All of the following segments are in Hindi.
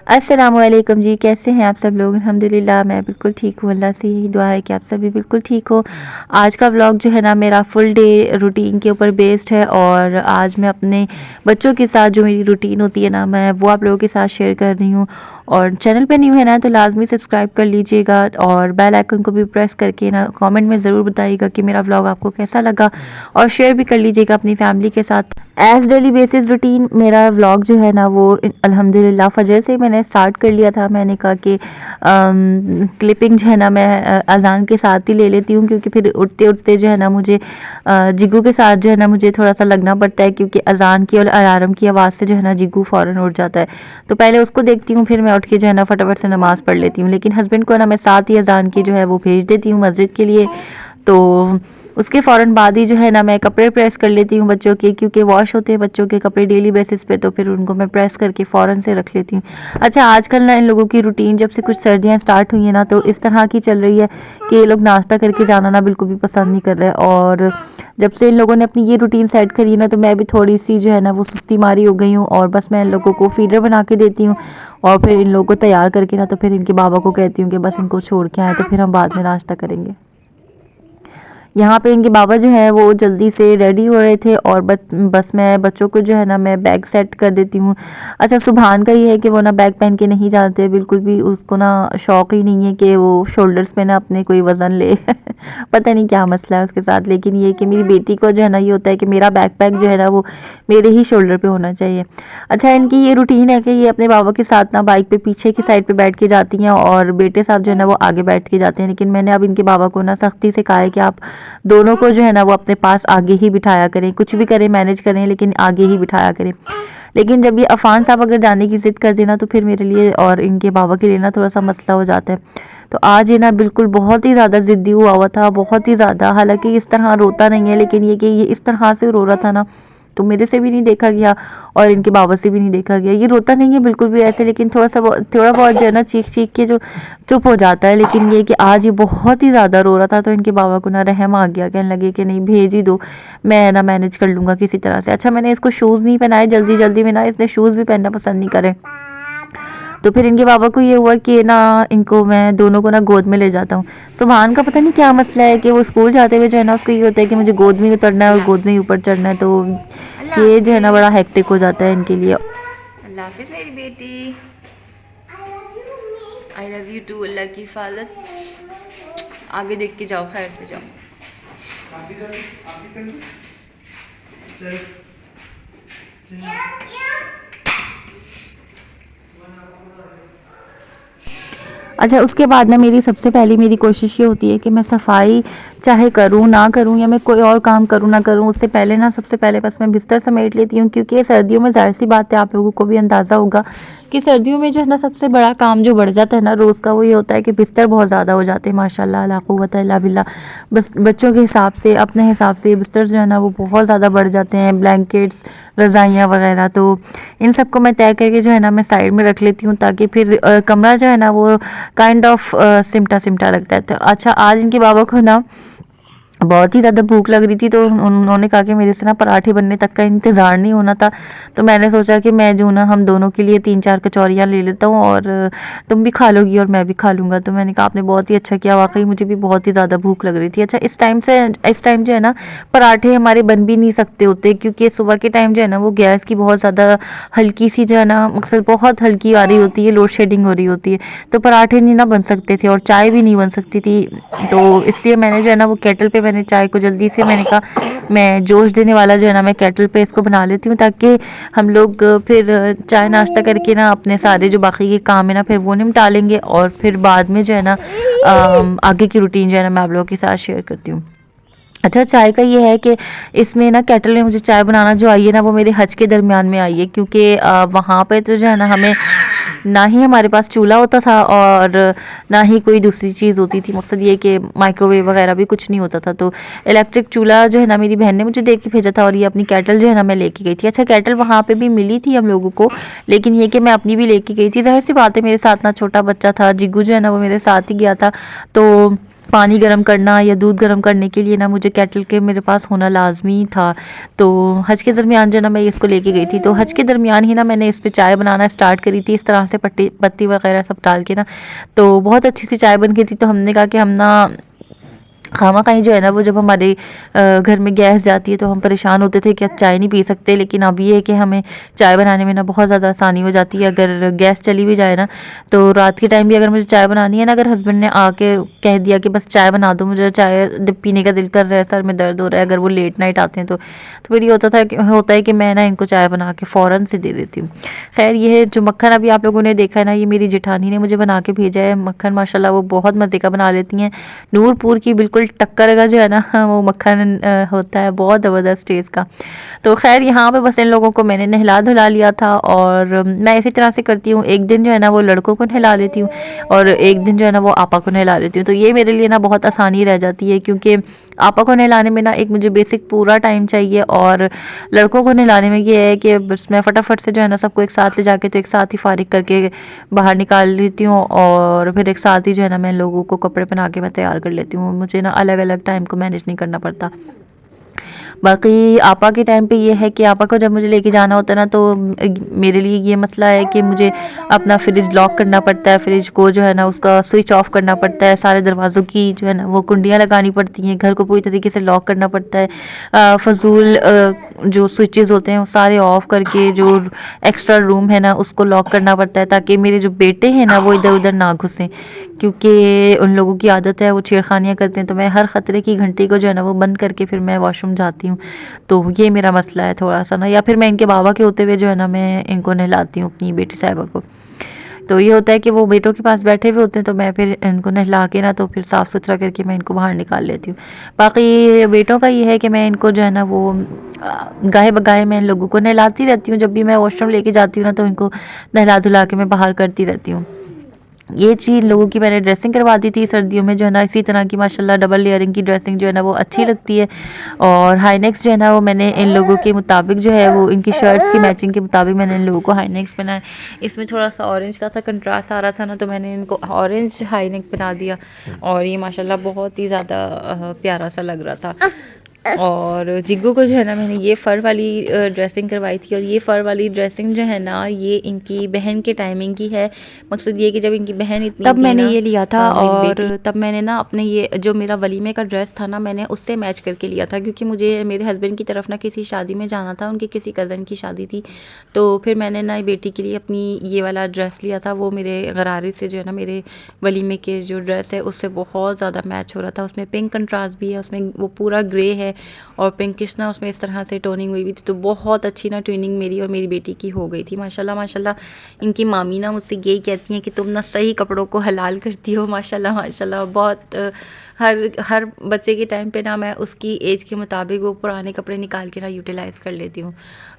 अस्सलामुअलैकुम जी, कैसे हैं आप सब लोग। अल्हम्दुलिल्लाह मैं बिल्कुल ठीक हूँ। अल्लाह से यही दुआ है कि आप सभी बिल्कुल ठीक हो। आज का व्लॉग जो है ना मेरा फुल डे रूटीन के ऊपर बेस्ड है और आज मैं अपने बच्चों के साथ जो मेरी रूटीन होती है ना मैं वो आप लोगों के साथ शेयर कर रही हूँ। और चैनल पे न्यू है ना तो लाजमी सब्सक्राइब कर लीजिएगा और बेल आइकन को भी प्रेस करके ना कमेंट में ज़रूर बताइएगा कि मेरा व्लॉग आपको कैसा लगा और शेयर भी कर लीजिएगा अपनी फैमिली के साथ। एज डेली बेसिस रूटीन मेरा व्लॉग जो है ना वो अल्हम्दुलिल्लाह फजर से मैंने स्टार्ट कर लिया था। मैंने कहा कि क्लिपिंग जो है ना मैं अजान के साथ ही ले लेती हूँ क्योंकि फिर उठते उठते जो है ना मुझे जिग्गू के साथ जो है ना मुझे थोड़ा सा लगना पड़ता है क्योंकि अजान की और अलार्म की आवाज़ से जो है ना जिग्गू फ़ौरन उठ जाता है। तो पहले उसको देखती हूँ फिर मैं उठ के जो है ना फटाफट से नमाज़ पढ़ लेती हूँ। लेकिन हस्बैंड को ना मैं साथ ही अजान की जो है वो भेज देती हूँ मस्जिद के लिए। तो उसके फ़ौरन बाद ही जो है ना मैं कपड़े प्रेस कर लेती हूँ बच्चों के, क्योंकि वॉश होते हैं बच्चों के कपड़े डेली बेसिस पे, तो फिर उनको मैं प्रेस करके फ़ौरन से रख लेती हूँ। अच्छा, आजकल ना इन लोगों की रूटीन जब से कुछ सर्दियाँ स्टार्ट हुई हैं ना तो इस तरह की चल रही है कि ये लोग नाश्ता करके जाना ना बिल्कुल भी पसंद नहीं कर रहे। और जब से इन लोगों ने अपनी ये रूटीन सेट करी है ना तो मैं भी थोड़ी सी जो है ना वो सुस्ती मारी हो गई हूँ और बस मैं इन लोगों को फीडर बना के देती हूँ और फिर इन लोगों को तैयार करके ना तो फिर इनके बाबा को कहती हूँ कि बस इनको छोड़ के आए तो फिर हम बाद में नाश्ता करेंगे। यहाँ पे इनके बाबा जो है वो जल्दी से रेडी हो रहे थे और बस मैं बच्चों को जो है ना मैं बैग सेट कर देती हूँ। अच्छा, सुभान का ये है कि वो ना बैग पहन के नहीं जाते बिल्कुल भी, उसको ना शौक़ ही नहीं है कि वो शोल्डर्स पे ना अपने कोई वज़न ले पता नहीं क्या मसला है उसके साथ। लेकिन ये कि मेरी बेटी को जो है ना ये होता है कि मेरा बैकपैक जो है ना वो मेरे ही शोल्डर पे होना चाहिए। अच्छा, इनकी ये रूटीन है कि ये अपने बाबा के साथ ना बाइक पे पीछे की साइड पे बैठ के जाती हैं और बेटे साथ जो है ना वो आगे बैठ के जाते हैं। लेकिन मैंने अब इनके बाबा को ना सख्ती से कहा है कि आप दोनों को जो है ना वो अपने पास आगे ही बिठाया करें, कुछ भी करें मैनेज करें लेकिन आगे ही बिठाया करें। लेकिन जब ये अफ़ान साहब अगर जाने की ज़िद कर देना तो फिर मेरे लिए और इनके बाबा के लिए ना थोड़ा सा मसला हो जाता है। तो आज ये ना बिल्कुल बहुत ही ज़्यादा ज़िद्दी हुआ हुआ था, बहुत ही ज़्यादा। हालांकि इस तरह रोता नहीं है लेकिन ये कि ये इस तरह से रो रहा था ना तो मेरे से भी नहीं देखा गया और इनके बाबा से भी नहीं देखा गया। ये रोता नहीं है बिल्कुल भी ऐसे, लेकिन थोड़ा बहुत जो है ना चीख चीख के जो चुप हो जाता है। लेकिन ये कि आज ये बहुत ही ज़्यादा रो रहा था तो इनके बाबा को ना रहम आ गया, कहने लगे कि नहीं भेज ही दो, मैं ना मैनेज कर लूँगा किसी तरह से। अच्छा, मैंने इसको शूज़ नहीं पहनाए जल्दी जल्दी में ना, इसने शूज़ भी पहनना पसंद नहीं करे। तो फिर इनके बाबा को ये हुआ कि ना इनको मैं दोनों को ना गोद में ले जाता हूँ। सुभान का पता नहीं क्या मसला है कि वो स्कूल जाते हुए जो है ना उसको ये होता है कि मुझे गोद में उतरना है और गोद में ही ऊपर चढ़ना है, तो ये जो है ना बड़ा हेक्टिक हो जाता है इनके लिए। अल्लाह हाफिज़ मेरी बेटी, आई लव यू टू। अल्लाह की हिफाजत, आगे देख के जाओ, खैर से जाओ। अच्छा, उसके बाद ना मेरी सबसे पहली मेरी कोशिश ये होती है कि मैं सफाई चाहे करूँ ना करूँ या मैं कोई और काम करूँ ना करूँ, उससे पहले ना सबसे पहले बस मैं बिस्तर समेट लेती हूँ। क्योंकि सर्दियों में ज़ाहिर सी बात है, आप लोगों को भी अंदाज़ा होगा कि सर्दियों में जो है ना सबसे बड़ा काम जो बढ़ जाता है ना रोज़ का, वो ये होता है कि बिस्तर बहुत ज़्यादा हो जाते हैं। माशाल्लाह ला कुव्वता इल्ला बिल्लाह, बस बच्चों के हिसाब से अपने हिसाब से बिस्तर जो है ना वो बहुत ज़्यादा बढ़ जाते हैं, ब्लैंकेट्स रज़ाइयाँ वगैरह। तो इन सबको मैं तय करके जो है ना मैं साइड में रख लेती हूँ ताकि फिर कमरा जो है ना वो काइंड ऑफ सिमटा सिमटा लगता है। तो अच्छा, आज इनके बाबा को ना बहुत ही ज़्यादा भूख लग रही थी तो उन्होंने कहा कि मेरे से ना पराठे बनने तक का इंतज़ार नहीं होना था। तो मैंने सोचा कि मैं जो ना हम दोनों के लिए 3-4 कचौरियाँ ले लेता हूँ और तुम भी खा लोगी और मैं भी खा लूँगा। तो मैंने कहा आपने बहुत ही अच्छा किया, वाकई मुझे भी बहुत ही ज़्यादा भूख लग रही थी। अच्छा, इस टाइम जो है ना पराठे हमारे बन भी नहीं सकते होते क्योंकि सुबह के टाइम जो है ना वो गैस की बहुत ज़्यादा हल्की सी जो है ना मकसद बहुत हल्की आ रही होती है, लोड शेडिंग हो रही होती है, तो पराठे नहीं ना बन सकते थे और चाय भी नहीं बन सकती थी। तो इसलिए मैंने जो है ना वो केटल पे मैंने चाय को जल्दी से मैंने कहा मैं जोश देने वाला जो है ना मैं केटल पे इसको बना लेती हूँ ताकि हम लोग फिर चाय नाश्ता करके ना अपने सारे जो बाकी के काम है ना फिर वो निपटा लेंगे और फिर बाद में जो है ना आगे की रूटीन जो है ना मैं आप लोगों के साथ शेयर करती हूँ। अच्छा, चाय का ये है कि इसमें ना केटल में मुझे चाय बनाना जो आई है ना वो मेरे हज के दरमियान में आई है, क्योंकि वहाँ पे तो जो है ना हमें ना ही हमारे पास चूल्हा होता था और ना ही कोई दूसरी चीज़ होती थी। मकसद ये कि माइक्रोवेव वगैरह भी कुछ नहीं होता था, तो इलेक्ट्रिक चूल्हा जो है ना मेरी बहन ने मुझे दे के भेजा था, और ये अपनी केटल जो है ना मैं लेके गई थी। अच्छा, केटल वहाँ पे भी मिली थी हम लोगों को, लेकिन ये कि मैं अपनी भी लेके गई थी। ज़ाहिर सी बात है, मेरे साथ ना छोटा बच्चा था, जिग्गू जो है ना वो मेरे साथ ही गया था, तो पानी गर्म करना या दूध गर्म करने के लिए ना मुझे केटल के मेरे पास होना लाज़मी था। तो हज के दरमियान जो है ना मैं इसको लेके गई थी, तो हज के दरमियान ही ना मैंने इस पे चाय बनाना स्टार्ट करी थी, इस तरह से पत्ती पत्ती वगैरह सब डाल के ना, तो बहुत अच्छी सी चाय बन गई थी। तो हमने कहा कि हम ना खामा कहीं जो है ना वो जब हमारे घर में गैस जाती है तो हम परेशान होते थे कि अब चाय नहीं पी सकते, लेकिन अब ये है कि हमें चाय बनाने में ना बहुत ज़्यादा आसानी हो जाती है। अगर गैस चली भी जाए ना, तो रात के टाइम भी अगर मुझे चाय बनानी है ना, अगर हस्बैंड ने आके कह दिया कि बस चाय बना दो, मुझे चाय पीने का दिल कर रहा है, सर में दर्द हो रहा है, अगर वो लेट नाइट आते हैं तो फिर ये होता है कि मैं ना इनको चाय बना के फ़ौरन से दे देती हूँ। खैर, ये जो मक्खन अभी आप लोगों ने देखा है ना, ये मेरी जेठानी ने मुझे बना के भेजा है। मक्खन माशाल्लाह वो बहुत मज़े का बना लेती हैं। नूरपुर की बिल्कुल टक्कर का जो है ना वो मक्खन होता है, बहुत ज़बरदस्त टेस्ट का। तो खैर यहाँ पे बस इन लोगों को मैंने नहला धुला लिया था, और मैं इसी तरह से करती हूँ, एक दिन जो है ना वो लड़कों को नहला लेती हूँ और एक दिन जो है ना वो आपा को नहला लेती हूँ। तो ये मेरे लिए ना बहुत आसानी रह जाती है, क्योंकि आपा को नहलाने में ना एक मुझे बेसिक पूरा टाइम चाहिए, और लड़कों को नहलाने में ये है कि बस मैं फटाफट से जो है ना सबको एक साथ ले जाके तो एक साथ ही फारिग करके बाहर निकाल लेती हूँ, और फिर एक साथ ही जो है ना मैं लोगों को कपड़े पहना के मैं तैयार कर लेती हूँ। मुझे ना अलग अलग टाइम को मैनेज नहीं करना पड़ता। बाकी आपा के टाइम पे ये है कि आपा को जब मुझे लेके जाना होता है ना, तो मेरे लिए ये मसला है कि मुझे अपना फ्रिज लॉक करना पड़ता है, फ्रिज को जो है ना उसका स्विच ऑफ करना पड़ता है, सारे दरवाज़ों की जो है ना वो कुंडियाँ लगानी पड़ती हैं, घर को पूरी तरीके से लॉक करना पड़ता है। फजूल जो स्विचेस होते हैं वो सारे ऑफ करके जो एक्स्ट्रा रूम है ना उसको लॉक करना पड़ता है, ताकि मेरे जो बेटे हैं ना वो इधर उधर ना घुसें, क्योंकि उन लोगों की आदत है, वो छेड़खानियाँ करते हैं। तो मैं हर ख़तरे की घंटी को जो है ना वो बंद करके फिर मैं वॉशरूम जाती हूँ। तो ये मेरा मसला है थोड़ा सा ना, या फिर मैं इनके बाबा के होते हुए जो है ना मैं इनको नहलाती हूँ, अपनी बेटी साहिबा को। तो ये होता है कि वो बेटों के पास बैठे हुए होते हैं, तो मैं फिर इनको नहला के ना तो फिर साफ़ सुथरा करके मैं इनको बाहर निकाल लेती हूँ। बाकी बेटों का ये है कि मैं इनको जो है ना वो गाहे बगाहे मैं इन लोगों को नहलाती रहती हूँ। जब भी मैं वॉशरूम लेके जाती हूँ ना, तो इनको नहला धुला के मैं बाहर करती रहती हूँ। ये चीज़ लोगों की मैंने ड्रेसिंग करवा दी थी सर्दियों में, जो है ना इसी तरह की माशाल्लाह डबल लेयरिंग की ड्रेसिंग जो है ना वो अच्छी लगती है। और हाई नेक्स जो है ना वो मैंने इन लोगों के मुताबिक जो है वो इनकी शर्ट्स की मैचिंग के मुताबिक मैंने इन लोगों को हाई नेक्स बनाए। इसमें थोड़ा सा ऑरेंज का सा कंट्रास्ट आ रहा था ना, तो मैंने इनको ऑरेंज हाई नेक बना दिया, और ये माशाल्लाह बहुत ही ज़्यादा प्यारा सा लग रहा था। और जिग्गू को जो है ना मैंने ये फ़र वाली ड्रेसिंग करवाई थी, और ये फ़र वाली ड्रेसिंग जो है ना ये इनकी बहन के टाइमिंग की है। मकसद ये कि जब इनकी बहन इतनी तब मैंने ये लिया था, और तब मैंने ना अपने ये जो मेरा वलीमे का ड्रेस था ना मैंने उससे मैच करके लिया था, क्योंकि मुझे मेरे हस्बैंड की तरफ ना किसी शादी में जाना था, उनकी किसी कज़न की शादी थी। तो फिर मैंने ना बेटी के लिए अपनी ये वाला ड्रेस लिया था, वो मेरे गरारे से जो है ना मेरे वलीमे के जो ड्रेस है उससे बहुत ज़्यादा मैच हो रहा था। उसमें पिंक कंट्रास्ट भी है, उसमें वो पूरा ग्रे है और पिंकिश ना उसमें इस तरह से टोनिंग हुई हुई थी। तो बहुत अच्छी ना ट्विनिंग मेरी और मेरी बेटी की हो गई थी माशाल्लाह माशाल्लाह। इनकी मामी ना मुझसे यही कहती हैं कि तुम ना सही कपड़ों को हलाल करती हो माशाल्लाह माशाल्लाह। बहुत हर बच्चे के टाइम पे ना मैं उसकी एज के मुताबिक वो पुराने कपड़े निकाल के ना यूटिलाइज़ कर लेती हूँ।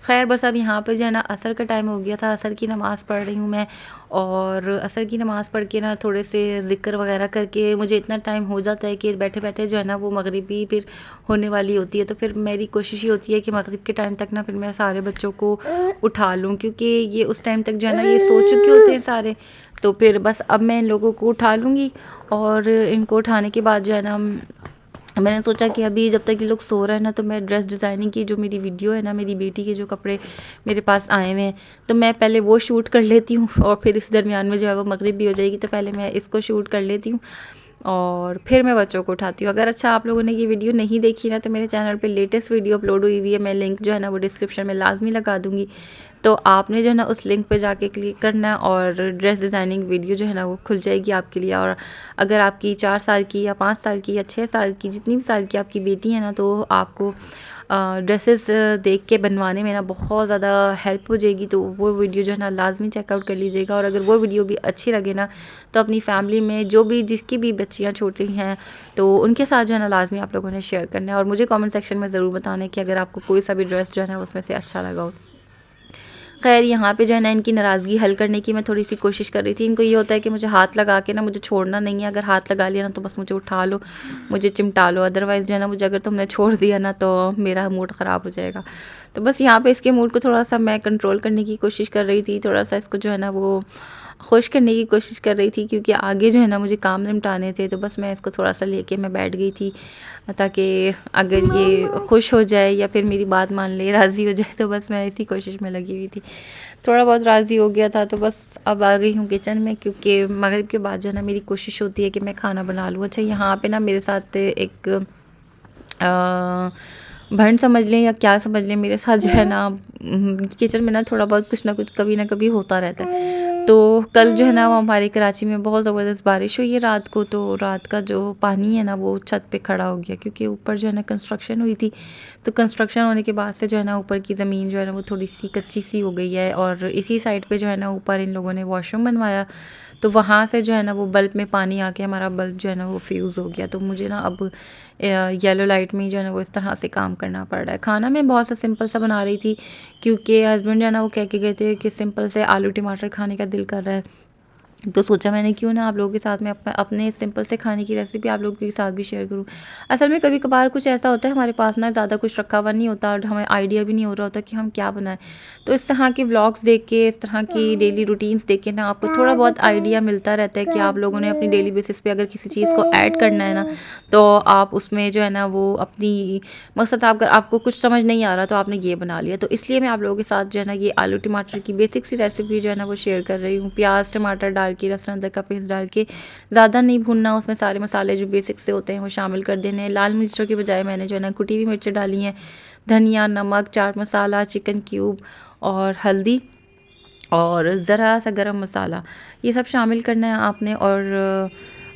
खैर बस अब यहाँ पे जो है ना असर का टाइम हो गया था, असर की नमाज़ पढ़ रही हूँ मैं, और असर की नमाज़ पढ़ के ना थोड़े से ज़िक्र वगैरह करके मुझे इतना टाइम हो जाता है कि बैठे बैठे जो है ना वो मगरिबी फिर होने वाली होती है। तो फिर मेरी कोशिश ये होती है कि मगरिब के टाइम तक ना फिर मैं सारे बच्चों को उठा लूँ, क्योंकि ये उस टाइम तक जो है ना ये सो चुके होते हैं सारे। तो फिर बस अब मैं इन लोगों को उठा लूँगी, और इनको उठाने के बाद जो है ना मैंने सोचा कि अभी जब तक ये लोग सो रहे हैं ना, तो मैं ड्रेस डिज़ाइनिंग की जो मेरी वीडियो है ना, मेरी बेटी के जो कपड़े मेरे पास आए हुए हैं, तो मैं पहले वो शूट कर लेती हूँ, और फिर इस दरमियान में जो है वो मगरिब भी हो जाएगी, तो पहले मैं इसको शूट कर लेती हूँ और फिर मैं बच्चों को उठाती हूँ। अगर अच्छा आप लोगों ने ये वीडियो नहीं देखी ना, तो मेरे चैनल पे लेटेस्ट वीडियो अपलोड हुई हुई है, मैं लिंक जो है ना वो डिस्क्रिप्शन में लाजमी लगा दूँगी। तो आपने जो है ना उस लिंक पे जाके क्लिक करना है और ड्रेस डिज़ाइनिंग वीडियो जो है ना वो खुल जाएगी आपके लिए। और अगर आपकी 4 साल की या 5 साल की या 6 साल की, जितनी भी साल की आपकी बेटी है ना, तो आपको ड्रेसेस देख के बनवाने में ना बहुत ज़्यादा हेल्प हो जाएगी। तो वो वीडियो जो है ना लाज़मी चेकआउट कर लीजिएगा। और अगर वो वीडियो भी अच्छी लगे ना, तो अपनी फैमिली में जो भी जिसकी भी बच्चियाँ छोटी हैं तो उनके साथ जो है ना लाज़मी आप लोगों ने शेयर करना है। और मुझे कमेंट सेक्शन में ज़रूर बताना है कि अगर आपको कोई सा भी ड्रेस जो है ना उसमें से अच्छा लगा हो। खैर यहाँ पे जो है ना इनकी नाराज़गी हल करने की मैं थोड़ी-सी कोशिश कर रही थी। इनको ये होता है कि मुझे हाथ लगा के ना मुझे छोड़ना नहीं है। अगर हाथ लगा लिया ना तो बस मुझे उठा लो, मुझे चिमटा लो, अदरवाइज़ जो है ना मुझे अगर तुमने छोड़ दिया ना तो मेरा मूड ख़राब हो जाएगा। तो बस यहाँ पे इसके मूड को थोड़ा-सा मैं कंट्रोल करने की कोशिश कर रही थी। थोड़ा-सा इसको जो है ना वो खुश करने की कोशिश कर रही थी, क्योंकि आगे जो है ना मुझे काम निपटाने थे। तो बस मैं इसको थोड़ा-सा लेके मैं बैठ गई थी, ताकि अगर ये खुश हो जाए या फिर मेरी बात मान ले, राज़ी हो जाए। तो बस मैं इसी कोशिश में लगी हुई थी। थोड़ा बहुत राज़ी हो गया था, तो बस अब आ गई हूँ किचन में, क्योंकि मगरिब के बाद जो है ना मेरी कोशिश होती है कि मैं खाना बना लूँ। अच्छा, यहाँ पे ना मेरे साथ एक भंड समझ लें या क्या समझ लें, मेरे साथ जो है ना किचन में ना थोड़ा बहुत कुछ ना कुछ कभी ना कभी होता रहता है। तो कल जो है ना वो हमारे कराची में बहुत ज़बरदस्त बारिश हुई है रात को। तो रात का जो पानी है ना वो छत पे खड़ा हो गया, क्योंकि ऊपर जो है ना कंस्ट्रक्शन हुई थी। तो कंस्ट्रक्शन होने के बाद से जो है ना ऊपर की ज़मीन जो है ना वो थोड़ी सी कच्ची सी हो गई है। और इसी साइड पे जो है ना ऊपर इन लोगों ने वॉशरूम बनवाया, तो वहाँ से जो है ना वो बल्ब में पानी आके हमारा बल्ब जो है ना वो फ्यूज़ हो गया। तो मुझे ना अब येलो लाइट में जो है ना वो इस तरह से काम करना पड़ रहा है। खाना मैं बहुत सा सिंपल सा बना रही थी, क्योंकि हस्बैंड जो है ना वो कह के गए थे कि सिंपल से आलू टमाटर खाने का दिल कर रहा है। तो सोचा मैंने क्यों ना आप लोगों के साथ में अपने सिंपल से खाने की रेसिपी आप लोगों के साथ भी शेयर करूं। असल में कभी कभार कुछ ऐसा होता है हमारे पास ना ज़्यादा कुछ रखा हुआ नहीं होता और हमें आइडिया भी नहीं हो रहा होता कि हम क्या बनाएं। तो इस तरह के व्लॉग्स देख के, इस तरह की डेली रूटीन्स देख के ना आपको थोड़ा बहुत आइडिया मिलता रहता है कि आप लोगों ने अपनी डेली बेसिस पे अगर किसी चीज़ को ऐड करना है ना, तो आप उसमें जो है ना वो अपनी मकसद, अगर आपको कुछ समझ नहीं आ रहा तो आपने ये बना लिया। तो इसलिए मैं आप लोगों के साथ जो है ना ये आलू टमाटर की बेसिक सी रेसिपी जो है ना वो शेयर कर रही हूँ। प्याज टमाटर डाल के, लहसुन अदरक का पेस्ट डाल के, ज़्यादा नहीं भूनना, उसमें सारे मसाले जो बेसिक से होते हैं वो शामिल कर देने हैं। लाल मिर्चों की बजाय मैंने जो है ना कुटी हुई मिर्चें डाली हैं, धनिया, नमक, चाट मसाला, चिकन क्यूब और हल्दी और ज़रा सा गरम मसाला, ये सब शामिल करना है आपने। और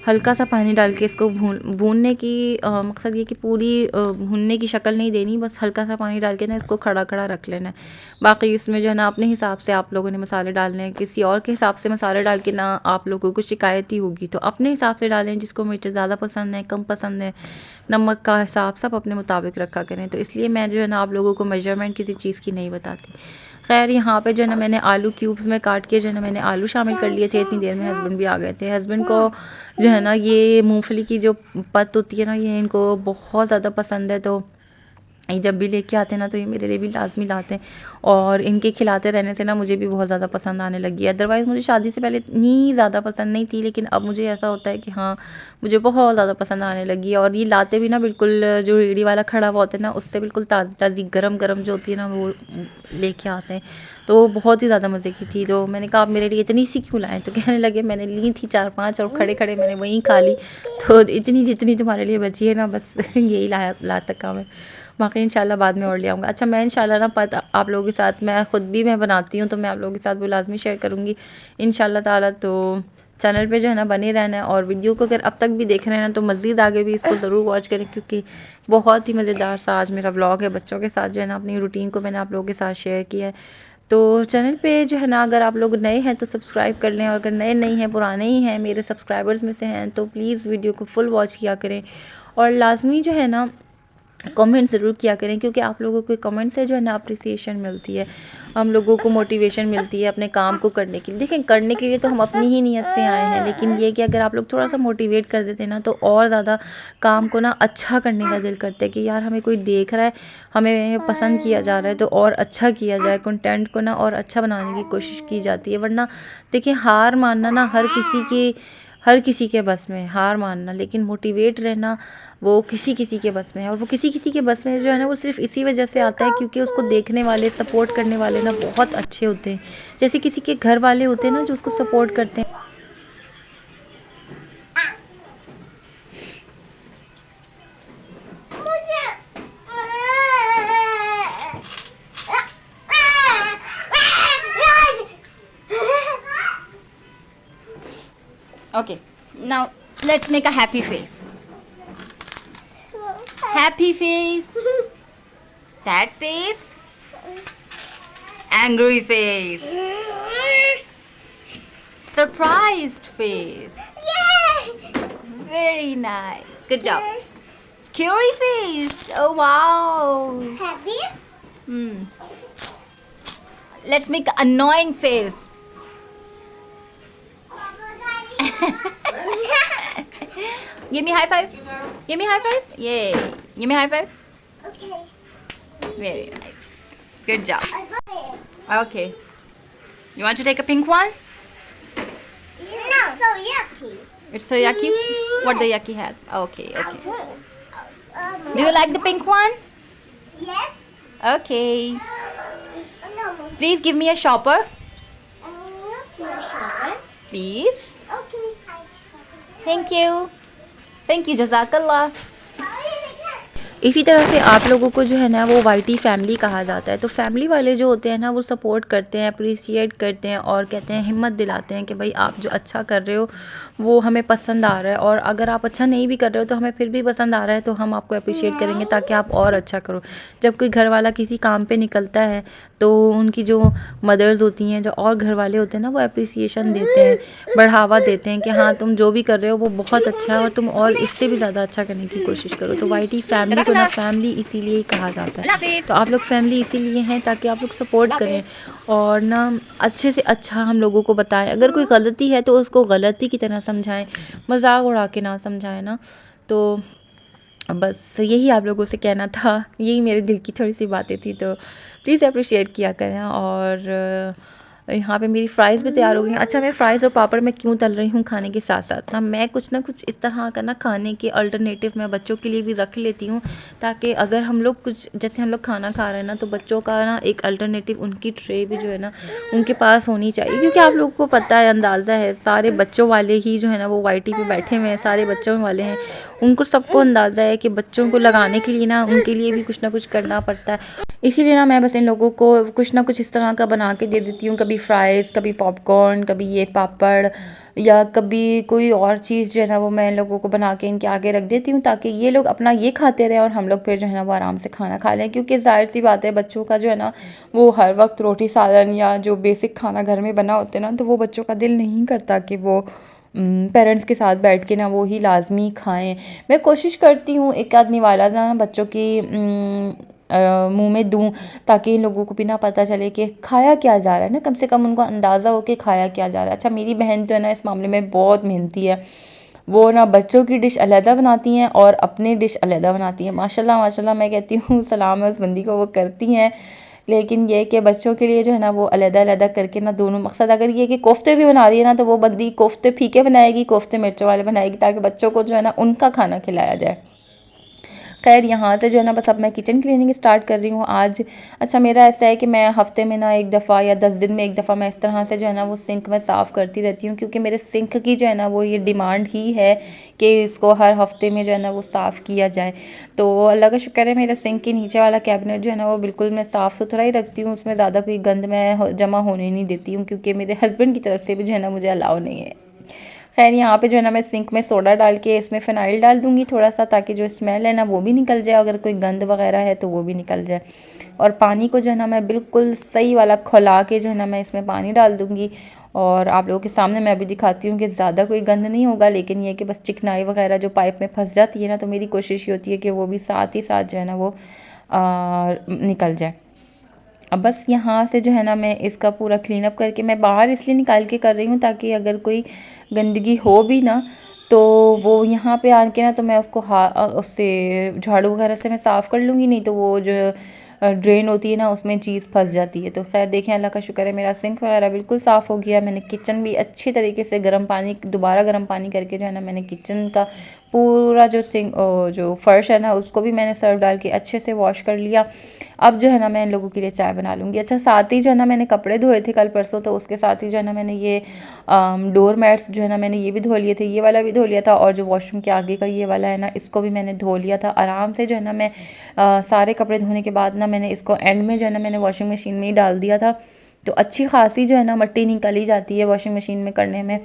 हल्का सा पानी डाल के इसको भूनने की मकसद ये कि पूरी भूनने की शक्ल नहीं देनी, बस हल्का सा पानी डाल के ना इसको खड़ा खड़ा रख लेना है। बाकी इसमें जो है ना अपने हिसाब से आप लोगों ने मसाले डालने हैं। किसी और के हिसाब से मसाले डाल के ना आप लोगों को शिकायत ही होगी, तो अपने हिसाब से डालें। जिसको मिर्च ज़्यादा पसंद है, कम पसंद है, नमक का हिसाब सब अपने मुताबिक रखा करें। तो इसलिए मैं जो है ना आप लोगों को मेजरमेंट किसी चीज़ की नहीं बताती। खैर यहाँ पे जो है ना मैंने आलू क्यूब्स में काट के जो है ना मैंने आलू शामिल कर लिए थे। इतनी देर में हस्बैंड भी आ गए थे। हस्बैंड को जो है ना ये मूंगफली की जो पत्त होती है ना, ये इनको बहुत ज़्यादा पसंद है। तो ये जब भी लेके आते हैं ना तो ये मेरे लिए भी लाजमी लाते हैं, और इनके खिलाते रहने से ना मुझे भी बहुत ज़्यादा पसंद आने लगी है। अदरवाइज़ मुझे शादी से पहले इतनी ज़्यादा पसंद नहीं थी, लेकिन अब मुझे ऐसा होता है कि हाँ, मुझे बहुत ज़्यादा पसंद आने लगी है। और ये लाते भी ना बिल्कुल जो रेडी वाला खड़ा हुआ होता है ना, उससे बिल्कुल ताज़ी ताज़ी गरम गरम जो होती है ना वो लेके आते हैं। तो बहुत ही ज़्यादा मज़े की थी। तो मैंने कहा आप मेरे लिए इतनी सी क्यों लाएँ? तो कहने लगे मैंने ली थी 4-5 और खड़े खड़े मैंने वहीं खा ली, तो इतनी जितनी तुम्हारे लिए बची है ना बस यही ला सका मैं। बाकी इंशाल्लाह बाद में और ले आऊँगा। अच्छा, मैं इंशाल्लाह ना पता आप लोगों के साथ, मैं ख़ुद भी मैं बनाती हूँ तो मैं आप लोगों के साथ वो लाज़मी शेयर करूँगी इंशाल्लाह ताला। तो चैनल पे जो है ना बने रहना है, और वीडियो को अगर अब तक भी देख रहे हैं ना तो मज़ीद आगे भी इसको ज़रूर वॉच करें, क्योंकि बहुत ही मज़ेदार सा आज मेरा व्लॉग है। बच्चों के साथ जो है ना अपनी रूटीन को मैंने आप लोगों के साथ शेयर किया है। तो चैनल पे जो है ना अगर आप लोग नए हैं तो सब्सक्राइब कर लें, और अगर नए नहीं हैं, पुराने ही हैं, मेरे सब्सक्राइबर्स में से हैं, तो प्लीज़ वीडियो को फुल वॉच किया करें। और लाजमी जो है ना कमेंट ज़रूर किया करें, क्योंकि आप लोगों के कमेंट से जो है ना अप्रिसिएशन मिलती है, हम लोगों को मोटिवेशन मिलती है अपने काम को करने के लिए। देखें, करने के लिए तो हम अपनी ही नीयत से आए हैं, लेकिन ये कि अगर आप लोग थोड़ा सा मोटिवेट कर देते हैं ना तो और ज़्यादा काम को ना अच्छा करने का दिल करता है कि यार हमें कोई देख रहा है, हमें पसंद किया जा रहा है, तो और अच्छा किया जाए। कंटेंट को ना और अच्छा बनाने की कोशिश की जाती है। वरना देखिए, हार मानना ना हर किसी के बस में है, हार मानना, लेकिन मोटिवेट रहना वो किसी किसी के बस में है। और वो किसी किसी के बस में जो है ना वो सिर्फ इसी वजह से आता है क्योंकि उसको देखने वाले, सपोर्ट करने वाले ना बहुत अच्छे होते हैं। जैसे किसी के घर वाले होते हैं ना जो उसको सपोर्ट करते हैं। Now let's make a happy face. Happy face. Sad face. Angry face. Surprised face. Very nice. Good job. Scary face. Oh wow. Happy? Let's make an annoying face. Give me high five. Give me high five. Yay. Give me high five. Okay. Very nice. Good job. I got it. Okay. You want to take a pink one? No, so yucky. It's so yucky. What the yucky has? Okay, okay. Do you like the pink one? Yes. Okay. No. Please give me a shopper. No shopping. Please. Okay. Thank you. Thank you. Jazakallah. इसी तरह से आप लोगों को जो है ना वो वाईटी फैमिली कहा जाता है। तो फैमिली वाले जो होते हैं ना वो सपोर्ट करते हैं, अप्रिशिएट करते हैं और कहते हैं, हिम्मत दिलाते हैं कि भाई आप जो अच्छा कर रहे हो वो हमें पसंद आ रहा है, और अगर आप अच्छा नहीं भी कर रहे हो तो हमें फिर भी पसंद आ रहा है तो हम आपको अप्रिशिएट करेंगे ताकि आप और अच्छा करो। जब कोई घर वाला किसी काम पे निकलता है तो उनकी जो मदर्स होती हैं, जो और घर वाले होते हैं ना, वो अप्रिसिएशन देते हैं, बढ़ावा देते हैं कि हाँ तुम जो भी कर रहे हो वो बहुत अच्छा है और तुम और इससे भी ज़्यादा अच्छा करने की कोशिश करो। तो वाईटी फैमिली को ना फैमिली इसीलिए ही कहा जाता है। तो आप लोग फैमिली इसीलिए हैं ताकि आप लोग सपोर्ट करें और ना अच्छे से अच्छा हम लोगों को बताएं। अगर कोई गलती है तो उसको गलती की तरह समझाएं, मजाक उड़ा के ना समझाएं ना। तो बस यही आप लोगों से कहना था, यही मेरे दिल की थोड़ी सी बातें थी, तो प्लीज़ अप्रिशिएट किया करें। और यहाँ पे मेरी फ़्राइज़ भी तैयार हो गई हैं। अच्छा, मैं फ़्राइज़ और पापड़ मैं क्यों तल रही हूँ खाने के साथ साथ ना, मैं कुछ ना कुछ इस तरह का ना खाने के अल्टरनेटिव मैं बच्चों के लिए भी रख लेती हूँ, ताकि अगर हम लोग कुछ जैसे हम लोग खाना खा रहे हैं ना तो बच्चों का ना एक अल्टरनेटिव उनकी ट्रे भी जो है ना उनके पास होनी चाहिए। क्योंकि आप लोगों को पता है, अंदाज़ा है, सारे बच्चों वाले ही जो है ना वो वाईटी पे बैठे हुए हैं, सारे बच्चों वाले हैं। उनको सबको अंदाज़ा है कि बच्चों को लगाने के लिए ना उनके लिए भी कुछ ना कुछ करना पड़ता है। इसीलिए ना मैं बस इन लोगों को कुछ ना कुछ इस तरह का बना के दे देती हूँ, कभी फ़्राइज़, कभी पॉपकॉर्न, कभी ये पापड़, या कभी कोई और चीज़ जो है ना वो मैं इन लोगों को बना के इनके आगे रख देती हूँ, ताकि ये लोग अपना ये खाते रहें और हम लोग फिर जो है ना वो आराम से खाना खा लें। क्योंकि ज़ाहिर सी बात है, बच्चों का जो है ना वो हर वक्त रोटी सालन या जो बेसिक खाना घर में बना होते हैं ना, तो वो बच्चों का दिल नहीं करता कि वो पेरेंट्स के साथ बैठ के ना वो ही लाजमी खाएं। मैं कोशिश करती हूँ एक आध निवाला ना बच्चों की मुंह में दूं, ताकि इन लोगों को भी ना पता चले कि खाया क्या जा रहा है ना, कम से कम उनको अंदाज़ा हो कि खाया क्या जा रहा है। अच्छा, मेरी बहन जो है ना इस मामले में बहुत मेहनती है, वो ना बच्चों की डिश अलहदा बनाती हैं और अपनी डिश अलहदा बनाती हैं। माशाल्लाह माशाल्लाह, मैं कहती हूँ सलाम है उस बंदी को, वो करती हैं। लेकिन ये कि बच्चों के लिए जो है ना वो अलहदा करके ना दोनों मकसद, अगर ये कि कोफ्ते भी बना रही है ना तो वो बंदी कोफ्ते फीके बनाएगी, कोफ्ते मिर्चों वाले बनाएगी, ताकि बच्चों को जो है ना उनका खाना खिलाया जाए। खैर, यहाँ से जो है ना बस अब मैं किचन क्लीनिंग स्टार्ट कर रही हूँ आज। अच्छा, मेरा ऐसा है कि मैं हफ़्ते में ना एक दफ़ा या 10 दिन में एक दफ़ा मैं इस तरह से जो है ना वो सिंक में साफ़ करती रहती हूँ, क्योंकि मेरे सिंक की जो है ना वो ये डिमांड ही है कि इसको हर हफ़्ते में जो है ना वो साफ़ किया जाए। तो अल्लाह का शुक्र है, मेरा सिंक के नीचे वाला कैबिनेट जो है ना वो बिल्कुल मैं साफ़ सुथरा ही रखती हूँ, उसमें ज़्यादा कोई गंद मैं जमा होने नहीं देती हूँ, क्योंकि मेरे हस्बैंड की तरफ से भी जो है ना मुझे अलाउ नहीं है। खैर, यहाँ पे जो है ना मैं सिंक में सोडा डाल के इसमें फ़िनाइल डाल दूँगी थोड़ा सा, ताकि जो स्मेल है ना वो भी निकल जाए, अगर कोई गंद वगैरह है तो वो भी निकल जाए। और पानी को जो है ना मैं बिल्कुल सही वाला खौला के जो है ना मैं इसमें पानी डाल दूँगी। और आप लोगों के सामने मैं अभी दिखाती हूँ कि ज़्यादा कोई गंद नहीं होगा, लेकिन ये कि बस चिकनाई वगैरह जो पाइप में फंस जाती है ना, तो मेरी कोशिश ये होती है कि वो भी साथ ही साथ जो है ना वो निकल जाए। अब बस यहाँ से जो है ना मैं इसका पूरा क्लीन अप करके, मैं बाहर इसलिए निकाल के कर रही हूँ ताकि अगर कोई गंदगी हो भी ना तो वो यहाँ पे आके ना तो मैं उसको उससे झाड़ू वगैरह से मैं साफ़ कर लूँगी, नहीं तो वो जो ड्रेन होती है ना उसमें चीज़ फंस जाती है। तो खैर देखें, अल्लाह का शुक्र है, मेरा सिंक वगैरह बिल्कुल साफ़ हो गया। मैंने किचन भी अच्छी तरीके से दोबारा गर्म पानी करके जो है ना मैंने किचन का पूरा जो फ़र्श है ना उसको भी मैंने सर्फ डाल के अच्छे से वॉश कर लिया। अब जो है ना मैं इन लोगों के लिए चाय बना लूँगी। अच्छा, साथ ही जो है ना मैंने कपड़े धोए थे कल परसों, तो उसके साथ ही जो है ना मैंने ये डोर मैट्स जो है ना मैंने ये भी धो लिए थे, ये वाला भी धो लिया था, और जो वॉशरूम के आगे का ये वाला है ना इसको भी मैंने धो लिया था आराम से। जो है ना मैं सारे कपड़े धोने के बाद ना मैंने इसको एंड में जो है ना मैंने वॉशिंग मशीन में ही डाल दिया था, तो अच्छी खासी जो है ना मिट्टी निकल ही जाती है वॉशिंग मशीन में करने में।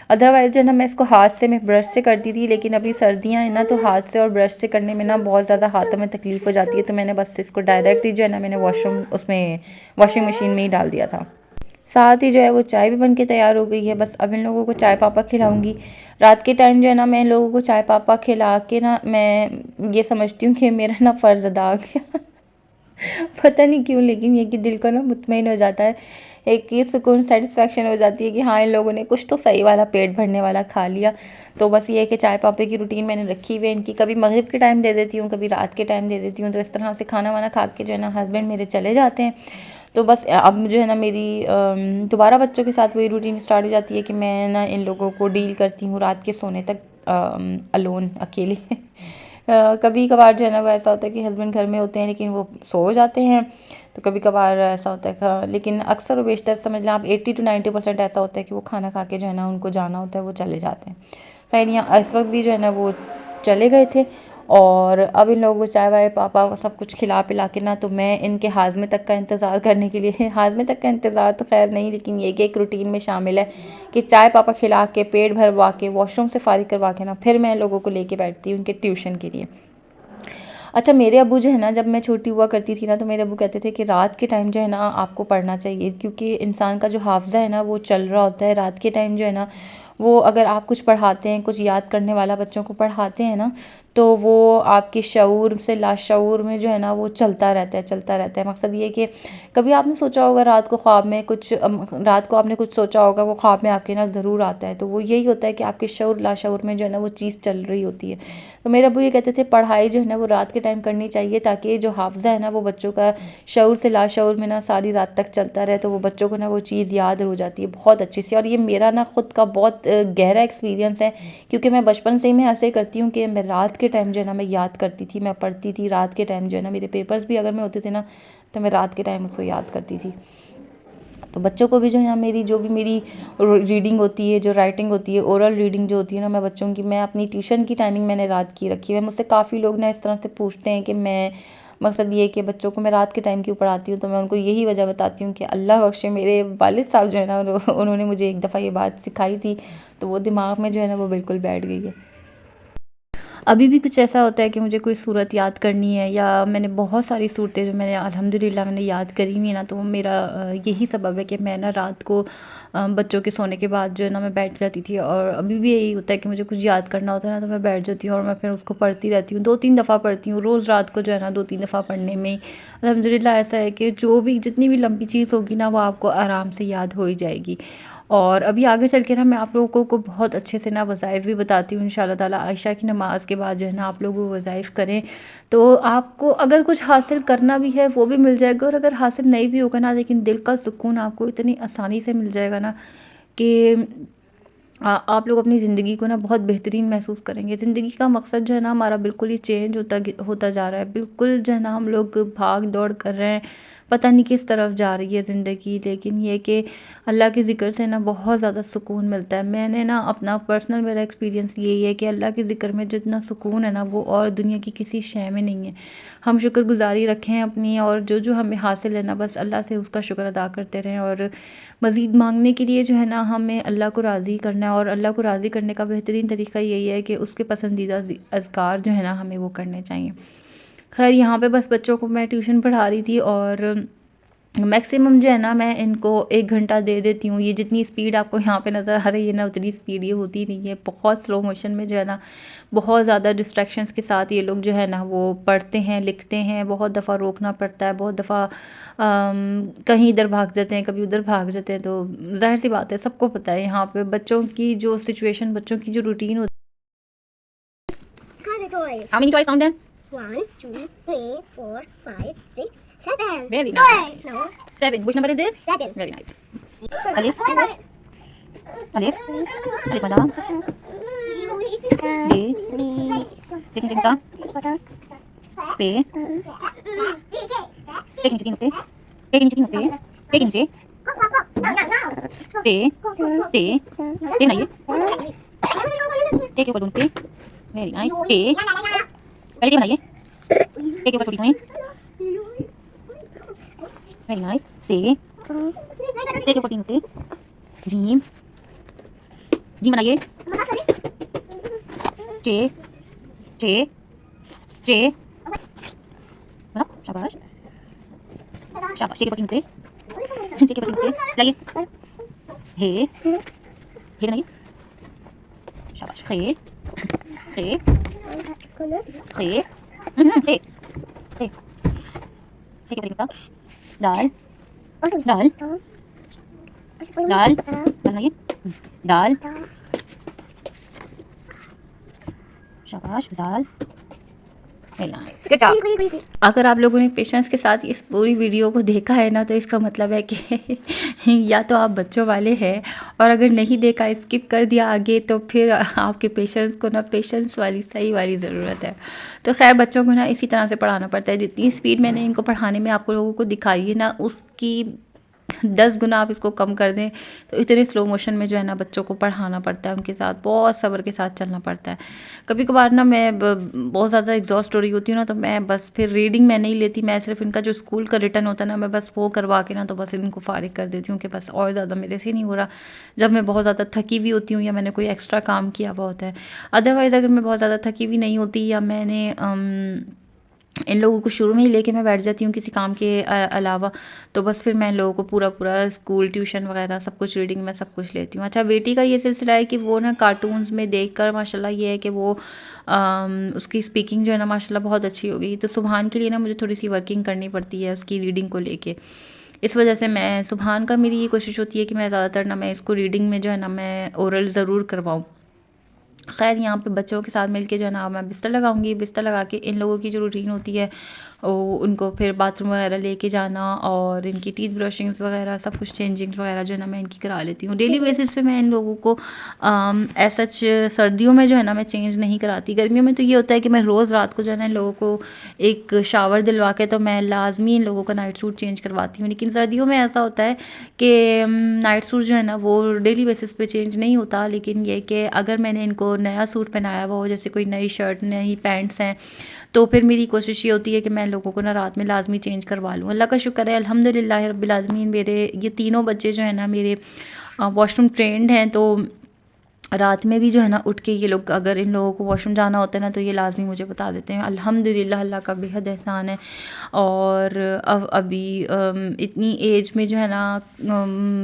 अदरवाइज़ जो है ना मैं इसको हाथ से, मैं ब्रश से करती थी, लेकिन अभी सर्दियाँ हैं ना तो हाथ से और ब्रश से करने में ना बहुत ज़्यादा हाथों में तकलीफ़ हो जाती है, तो मैंने बस इसको डायरेक्ट ही जो है ना मैंने वॉशिंग मशीन में ही डाल दिया था। साथ ही जो है वो चाय भी बन के तैयार हो गई है। बस अब इन लोगों को चाय पापा खिलाऊंगी। रात के टाइम जो है ना मैं इन लोगों को चाय पापा खिला के ना मैं ये समझती हूँ कि मेरा ना फ़र्ज़ अदा हो गया। पता नहीं क्यों, लेकिन ये कि दिल को ना मुतमईन हो जाता है, एक ये सुकून सेटिस्फेक्शन हो जाती है कि हाँ इन लोगों ने कुछ तो सही वाला पेट भरने वाला खा लिया। तो बस ये है कि चाय पापे की रूटीन मैंने रखी हुई है इनकी, कभी मगरिब के टाइम दे देती हूँ, कभी रात के टाइम दे देती हूँ। तो इस तरह से खाना वाना खा के जो है ना हस्बैंड मेरे चले जाते हैं। तो बस अब जो है ना मेरी दोबारा बच्चों के साथ वही रूटीन स्टार्ट हो जाती है कि मैं ना इन लोगों को डील करती हूँ रात के सोने तक अलोन, अकेले। कभी कभार जो है ना वो ऐसा होता है कि हस्बैंड घर में होते हैं लेकिन वो सो जाते हैं, तो कभी कभार ऐसा होता है लेकिन अक्सर व बेशतर समझ लें आप 80 to 90% ऐसा होता है कि वो खाना खा के जो है ना उनको जाना होता है, वो चले जाते हैं। खैर यहाँ इस वक्त भी जो है ना वो चले गए थे, और अब इन लोगों को चाय वाय पापा सब कुछ खिला पिला के ना तो मैं इनके हाजमे तक का इंतज़ार करने के लिए हाजमे तक का इंतज़ार तो खैर नहीं, लेकिन ये कि एक रूटीन में शामिल है कि चाय पापा खिला के पेट भरवा के वॉशरूम से फारिग करवा के ना फिर मैं लोगों को लेके बैठती हूँ उनके ट्यूशन के लिए। अच्छा, मेरे अब्बू जो है ना जब मैं छोटी हुआ करती थी ना तो मेरे अब्बू कहते थे कि रात के टाइम जो है ना आपको पढ़ना चाहिए, क्योंकि इंसान का जो हाफ़्ज़ा है ना वो चल रहा होता है रात के टाइम जो है ना। वो अगर आप कुछ पढ़ाते हैं, कुछ याद करने वाला बच्चों को पढ़ाते हैं ना, तो वो आपके शऊर से लाशऊर में जो है ना वो चलता रहता है, चलता रहता है। मकसद ये कि कभी आपने सोचा होगा रात को ख्वाब में कुछ रात को आपने कुछ सोचा होगा, वो ख्वाब में आपके ना ज़रूर आता है, तो वो यही होता है कि आपके शऊर लाशऊर में जो है ना वो चीज़ चल रही होती है। तो मेरे अब्बू ये कहते थे पढ़ाई जो है ना वो रात के टाइम करनी चाहिए, ताकि जो हाफ़्ज़ा है ना वो बच्चों का शऊर से लाशऊर में ना सारी रात तक चलता रहे, तो वो बच्चों को ना वो चीज़ याद हो जाती है बहुत अच्छी सी। और ये मेरा ना ख़ुद का बहुत गहरा एक्सपीरियंस है, क्योंकि मैं बचपन से ही मैं ऐसे करती हूँ कि मैं रात के टाइम जो है ना मैं याद करती थी, मैं पढ़ती थी रात के टाइम जो है ना। मेरे पेपर्स भी अगर मैं होते थे ना तो मैं रात के टाइम उसको याद करती थी। तो बच्चों को भी जो है ना मेरी जो भी मेरी रीडिंग होती है, जो राइटिंग होती है, ओरल रीडिंग जो होती है ना मैं बच्चों की, मैं अपनी ट्यूशन की टाइमिंग मैंने रात की रखी है। मुझसे काफ़ी लोग ना इस तरह से पूछते हैं कि मैं, मकसद ये कि बच्चों को मैं रात के टाइम क्यों पढ़ाती हूँ, तो मैं उनको यही वजह बताती हूँ कि अल्लाह बख्शे मेरे वालिद साहब जो है ना उन्होंने मुझे एक दफ़ा ये बात सिखाई थी, तो वो दिमाग में जो है ना वो बिल्कुल बैठ गई है। अभी भी कुछ ऐसा होता है कि मुझे कोई सूरत याद करनी है, या मैंने बहुत सारी सूरतें जो मैंने अल्हम्दुलिल्लाह मैंने याद करी हुई है ना, तो वो मेरा यही सबब है कि मैं ना रात को बच्चों के सोने के बाद जो है ना मैं बैठ जाती थी। और अभी भी यही होता है कि मुझे कुछ याद करना होता है ना तो मैं बैठ जाती हूँ और मैं फिर उसको पढ़ती रहती हूँ। 2-3 दफ़ा पढ़ती हूँ रोज़ रात को जो है ना, 2-3 दफ़ा पढ़ने में अल्हम्दुलिल्लाह ऐसा है कि जो भी जितनी भी लंबी चीज़ होगी ना वो आपको आराम से याद हो ही जाएगी। और अभी आगे चल के ना मैं आप लोगों को बहुत अच्छे से ना वज़ाइफ़ भी बताती हूँ इंशाल्लाह ताला। आइशा की नमाज़ के बाद जो है ना आप लोग वो वज़ाइफ़ करें, तो आपको अगर कुछ हासिल करना भी है वो भी मिल जाएगा, और अगर हासिल नहीं भी होगा ना, लेकिन दिल का सुकून आपको इतनी आसानी से मिल जाएगा ना कि आप लोग अपनी ज़िंदगी को ना बहुत बेहतरीन महसूस करेंगे। ज़िंदगी का मकसद जो है ना हमारा बिल्कुल ही चेंज होता जा रहा है। बिल्कुल जो है ना हम लोग भाग दौड़ कर रहे हैं, पता नहीं किस तरफ जा रही है ज़िंदगी, लेकिन ये कि अल्लाह के ज़िक्र से ना बहुत ज़्यादा सुकून मिलता है। मैंने ना अपना पर्सनल मेरा एक्सपीरियंस यही है कि अल्लाह के ज़िक्र में जितना सुकून है ना वो और दुनिया की किसी शय में नहीं है। हम शुक्रगुज़ारी रखें अपनी, और जो हमें हासिल है ना बस अल्लाह से उसका शुक्र अदा करते रहें। और मज़ीद मांगने के लिए जो है ना हमें अल्लाह को राज़ी करना है, और अल्लाह को राज़ी करने का बेहतरीन तरीका यही है कि उसके पसंदीदा अज़कार जो है ना हमें वो करने चाहिए। खैर यहाँ पे बस बच्चों को मैं ट्यूशन पढ़ा रही थी, और मैक्सिमम जो है ना मैं इनको 1 घंटा दे देती हूँ। ये जितनी स्पीड आपको यहाँ पे नज़र आ रही है ना उतनी स्पीड ये होती नहीं है। बहुत स्लो मोशन में जो है ना बहुत ज़्यादा डिस्ट्रैक्शंस के साथ ये लोग जो है ना वो पढ़ते हैं, लिखते हैं। बहुत दफ़ा रोकना पड़ता है, बहुत दफ़ा कहीं इधर भाग जाते हैं, कभी उधर भाग जाते हैं। तो ज़ाहिर सी बात है, सबको पता है यहाँ पे बच्चों की जो सिचुएशन, बच्चों की जो रूटीन होती Count the toys. How many toys count them? 1, 2, 3, 4, 5, 6, 7. Very No, nice. no, 7. Which number is this? 7. Very nice. Alif. Alif. Alif madam. B. Taking cinta. P. Taking chicken utte. Taking chicken utte. Taking J. T. T. T नहीं है. T के ऊपर Doon T. Very nice. T. पहले T बनाइए. T के ऊपर छोटी हुई. Very nice. C. से के ऊपर 3 नुक्ते, जीम, जीम बनाइए, चे, चे, चे, बनाओ, शाबाश, शाबाश, चे के ऊपर 3 नुक्ते, चे के ऊपर 3 नुक्ते, लाइए, हे बनाइए, शाबाश, खे, खे, खे, खे, खे, खे के ऊपर 1 नुक्ता, दाल, दाल, दाल, दाल बनाइए, दाल, शाबाश, दाल, वेरी नाइस, गुड जॉब। अगर आप लोगों ने पेशेंस के साथ इस पूरी वीडियो को देखा है ना, तो इसका मतलब है कि या तो आप बच्चों वाले हैं, और अगर नहीं देखा, स्किप कर दिया आगे, तो फिर आपके पेशेंस को ना पेशेंस वाली सही वाली ज़रूरत है। तो खैर, बच्चों को ना इसी तरह से पढ़ाना पड़ता है। जितनी स्पीड मैंने इनको पढ़ाने में आप लोगों को दिखाई है ना, उसकी 10 गुना आप इसको कम कर दें, तो इतने स्लो मोशन में जो है ना बच्चों को पढ़ाना पड़ता है, उनके साथ बहुत सब्र के साथ चलना पड़ता है। कभी कभार ना मैं बहुत ज़्यादा एग्जॉस्ट हो रही होती हूँ ना, तो मैं बस फिर रीडिंग मैं नहीं लेती, मैं सिर्फ इनका जो स्कूल का रिटर्न होता है ना, मैं बस वो करवा के ना तो बस इनको फारिग कर देती हूँ कि बस और ज़्यादा मेरे से नहीं हो रहा, जब मैं बहुत ज़्यादा थकी हुई होती हूँ या मैंने कोई एक्स्ट्रा काम किया हुआ होता है। अदरवाइज़ अगर मैं बहुत ज़्यादा थकी हुई नहीं होती, या मैंने इन लोगों को शुरू में ही लेके मैं बैठ जाती हूँ किसी काम के अलावा, तो बस फिर मैं इन लोगों को पूरा पूरा स्कूल ट्यूशन वगैरह सब कुछ, रीडिंग में सब कुछ लेती हूँ। अच्छा, बेटी का ये सिलसिला है कि वो ना कार्टून्स में देखकर माशाल्लाह ये है कि वो उसकी स्पीकिंग जो है ना माशाल्लाह बहुत अच्छी हो गई। तो सुबहान के लिए ना मुझे थोड़ी सी वर्किंग करनी पड़ती है उसकी रीडिंग को लेके। इस वजह से मैं सुबहान का, मेरी ये कोशिश होती है कि मैं ज़्यादातर ना मैं इसको रीडिंग में जो है ना मैं ओरल ज़रूर करवाऊँ। खैर, यहाँ पे बच्चों के साथ मिलके जो है ना मैं बिस्तर लगाऊंगी, बिस्तर लगा के इन लोगों की जो रूटीन होती है वो उनको फिर बाथरूम वगैरह लेके जाना, और इनकी टीथ ब्रशिंग्स वगैरह सब कुछ, चेंजिंग वगैरह जो है ना मैं इनकी करा लेती हूँ डेली बेसिस पे। मैं इन लोगों को ऐसा सर्दियों में जो है ना मैं चेंज नहीं कराती। गर्मियों में तो ये होता है कि मैं रोज़ रात को जो है ना इन लोगों को एक शावर दिलवा के तो मैं लाजमी इन लोगों का नाइट सूट चेंज करवाती हूँ। लेकिन सर्दियों में ऐसा होता है कि नाइट सूट जो है ना वो डेली बेसिस पे चेंज नहीं होता, लेकिन ये कि अगर मैंने इनको नया सूट पहनाया हुआ हो, जैसे कोई नई शर्ट, नई पैंट्स हैं, तो फिर मेरी कोशिश ये होती है कि मैं लोगों को ना रात में लाजमी चेंज करवा लूँ। अल्लाह का शुक्र है, अल्हम्दुलिल्लाह रब्बिल आलमीन, मेरे ये तीनों बच्चे जो है ना मेरे वॉशरूम ट्रेंड हैं। तो रात में भी जो है ना उठ के ये लोग, अगर इन लोगों को वॉशरूम जाना होता है ना, तो ये लाजमी मुझे बता देते हैं। अल्हम्दुलिल्लाह, अल्लाह का बेहद एहसान है। और अब अभी इतनी एज में जो है ना,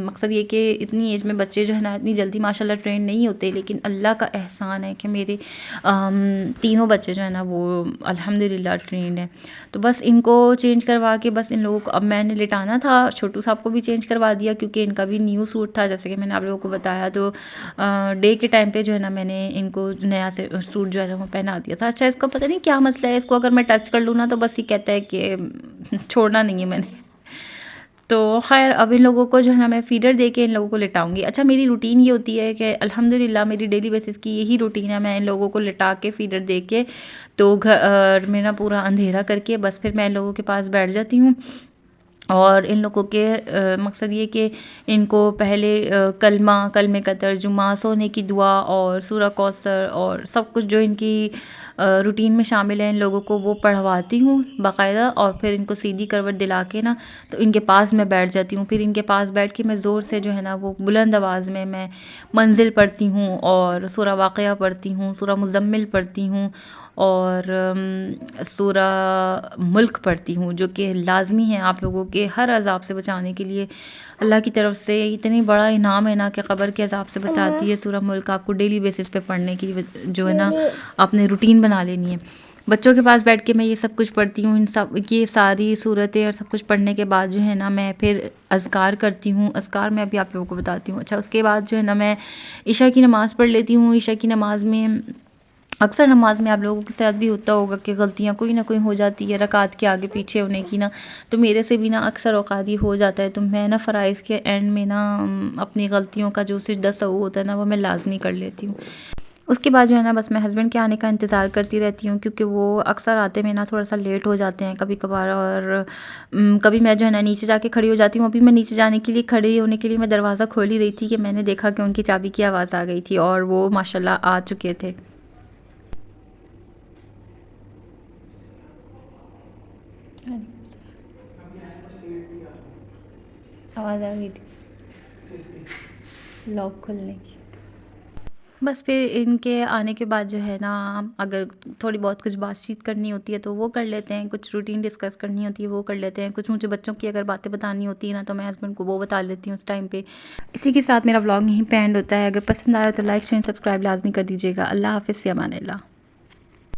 मकसद ये कि इतनी एज में बच्चे जो है ना इतनी जल्दी माशाल्लाह ट्रेन नहीं होते, लेकिन अल्लाह का एहसान है कि मेरे तीनों बच्चे जो है ना वो अल्हम्दुलिल्लाह ट्रेंड हैं। तो बस इनको चेंज करवा के, बस इन लोगों को अब मैंने लिटाना था, छोटू साहब को भी चेंज करवा दिया क्योंकि इनका भी न्यू सूट था, जैसे कि मैंने आप लोगों को बताया। तो डे के टाइम पे जो है ना मैंने इनको नया से सूट जो है ना वो पहना दिया था। अच्छा, इसको पता नहीं क्या मसला है, इसको अगर मैं टच कर लूँ ना तो बस ये कहता है कि छोड़ना नहीं है मैंने। तो खैर, अब इन लोगों को जो है ना मैं फ़ीडर दे के इन लोगों को लिटाऊँगी। अच्छा, मेरी रूटीन ये होती है कि अल्हम्दुलिल्लाह मेरी डेली बेसिस की यही रूटीन है। मैं इन लोगों को लिटा के फ़ीडर दे के, तो घर में ना पूरा अंधेरा करके बस फिर मैं इन लोगों के पास बैठ जाती हूँ। और इन लोगों के मकसद ये कि इनको पहले कलमे का तर्जुमा, सोने की दुआ और सूरह कौसर और सब कुछ जो इनकी रूटीन में शामिल है, इन लोगों को वो पढ़वाती हूँ बाकायदा। और फिर इनको सीधी करवट दिला के ना तो इनके पास मैं बैठ जाती हूँ। फिर इनके पास बैठ के मैं ज़ोर से जो है ना वो बुलंद आवाज़ में मैं मंजिल पढ़ती हूँ, और सूरह वाक़िया पढ़ती हूँ, सूरह मुज़म्मिल पढ़ती हूँ, और सूरह मुल्क पढ़ती हूँ, जो कि लाज़मी है आप लोगों के हर अज़ाब से बचाने के लिए। अल्लाह की तरफ से इतनी बड़ा इनाम है ना कि क़ब्र के अज़ाब से बचाती है सूरह मुल्क। आपको डेली बेसिस पे पढ़ने की जो है ना आपने रूटीन बना लेनी है। बच्चों के पास बैठ के मैं ये सब कुछ पढ़ती हूँ, इन सब ये सारी सूरतें और सब कुछ पढ़ने के बाद जो है ना मैं फिर अज़कार करती हूँ। अज़कार मैं अभी आप लोगों को बताती हूँ। अच्छा, उसके बाद जो है ना मैं इशा की नमाज़ पढ़ लेती हूँ। इशा की नमाज़ में, अक्सर नमाज में आप लोगों के साथ भी होता होगा कि गलतियाँ कोई ना कोई हो जाती है रकात के आगे पीछे होने की ना, तो मेरे से भी ना अक्सर औकात ही हो जाता है। तो मैं ना फ़राइज़ के एंड में ना अपनी गलतियों का जो सिजदा सहू होता है ना वो मैं लाजमी कर लेती हूँ। उसके बाद जो है ना बस मैं हस्बैंड के आने का इंतज़ार करती रहती हूँ, क्योंकि वो अक्सर आते में ना थोड़ा सा लेट हो जाते हैं कभी कभार। और कभी मैं जो है ना नीचे जाके खड़ी हो जाती हूँ। अभी मैं नीचे जाने के लिए, खड़ी होने के लिए मैं दरवाज़ा खोल ही रही थी कि मैंने देखा कि उनकी चाबी की आवाज़ आ गई थी और वो माशाल्लाह आ चुके थे। आवाज़ आ गई थी लॉक खुलने की। बस फिर इनके आने के बाद जो है ना, अगर थोड़ी बहुत कुछ बातचीत करनी होती है तो वो कर लेते हैं, कुछ रूटीन डिस्कस करनी होती है वो कर लेते हैं, कुछ मुझे बच्चों की अगर बातें बतानी होती है ना तो मैं हस्बैंड को वो बता लेती हूँ उस टाइम पे। इसी के साथ मेरा व्लॉग यहीं पे एंड होता है। अगर पसंद आया तो लाइक शेयर सब्सक्राइब लाजमी कर दीजिएगा। अल्लाह हाफ़िज़, फ़ी अमानिल्लाह।